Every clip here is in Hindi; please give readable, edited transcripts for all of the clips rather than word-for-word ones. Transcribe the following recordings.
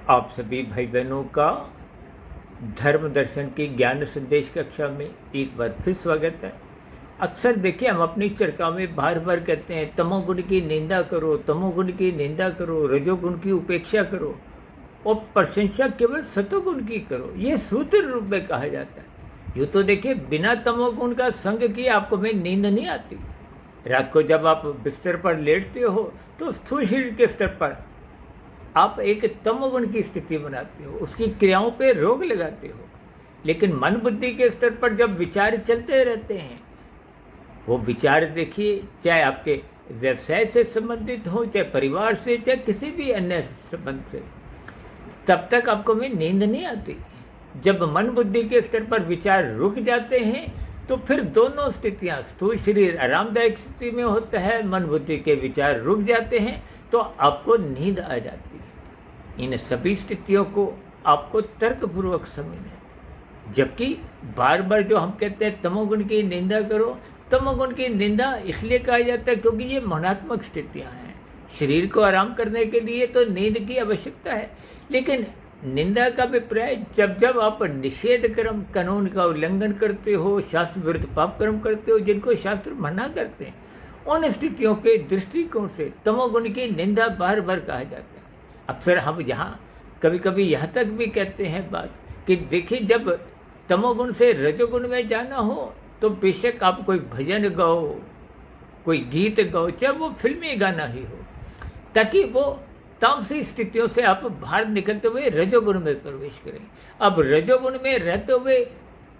आप सभी भाई बहनों का धर्म दर्शन की ज्ञान संदेश कक्षा में एक बार फिर स्वागत है। अक्सर देखिए हम अपनी चर्चाओं में बार बार कहते हैं तमोगुण की निंदा करो, तमोगुण की निंदा करो, रजोगुण की उपेक्षा करो और प्रशंसा केवल सतोगुण की करो। ये सूत्र रूप में कहा जाता है। यूँ तो देखिए बिना तमोगुण का संग किए आपको में नींद नहीं आती। रात को जब आप बिस्तर पर लेटते हो तो स्थूल शरीर के स्तर पर आप एक तमोगुण की स्थिति बनाते हो, उसकी क्रियाओं पे रोक लगाते हो। लेकिन मन बुद्धि के स्तर पर जब विचार चलते रहते हैं, वो विचार देखिए चाहे आपके व्यवसाय से संबंधित हो, चाहे परिवार से, चाहे किसी भी अन्य संबंध से, तब तक आपको में नींद नहीं आती। जब मन बुद्धि के स्तर पर विचार रुक जाते हैं तो फिर दोनों स्थितियां, स्थूल शरीर आरामदायक स्थिति में होता है, मन बुद्धि के विचार रुक जाते हैं तो आपको नींद आ जाती है। इन सभी स्थितियों को आपको तर्कपूर्वक समझना है। जबकि बार बार जो हम कहते हैं तमोगुण की निंदा करो, तमोगुण की निंदा इसलिए कहा जाता है क्योंकि ये मनात्मक स्थितियां हैं। शरीर को आराम करने के लिए तो नींद की आवश्यकता है, लेकिन निंदा का अभिप्राय जब जब आप निषेध कर्म कानून का उल्लंघन करते हो, शास्त्र विरुद्ध पाप कर्म करते हो जिनको शास्त्र मना करते हैं, उन स्थितियों के दृष्टिकोण से तमोगुण की निंदा बार बार कहा जाता है। अक्सर हम यहाँ कभी कभी यहाँ तक भी कहते हैं बात कि देखिए जब तमोगुण से रजोगुण में जाना हो तो बेशक आप कोई भजन गाओ, कोई गीत गाओ, चाहे वो फिल्मी गाना ही हो, ताकि वो तामसी स्थितियों से आप बाहर निकलते हुए रजोगुण में प्रवेश करें। अब रजोगुण में रहते हुए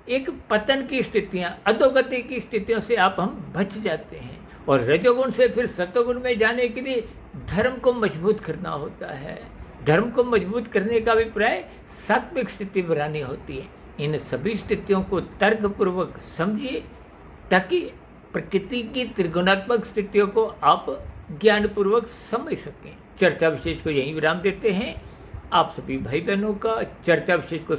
एक पतन की स्थितियां, अधोगति की स्थितियों से हम बच जाते हैं और रजोगुण से फिर सतोगुण में जाने के लिए धर्म को मजबूत करना होता है। धर्म को मजबूत करने का अभिप्राय सात्विक स्थिति बनानी होती है। इन सभी स्थितियों को तर्कपूर्वक समझिए ताकि प्रकृति की त्रिगुणात्मक स्थितियों को आप ज्ञानपूर्वक समझ सकें। चर्चा विशेष को यहीं विराम देते हैं। आप सभी भाई बहनों का चर्चा विशेष को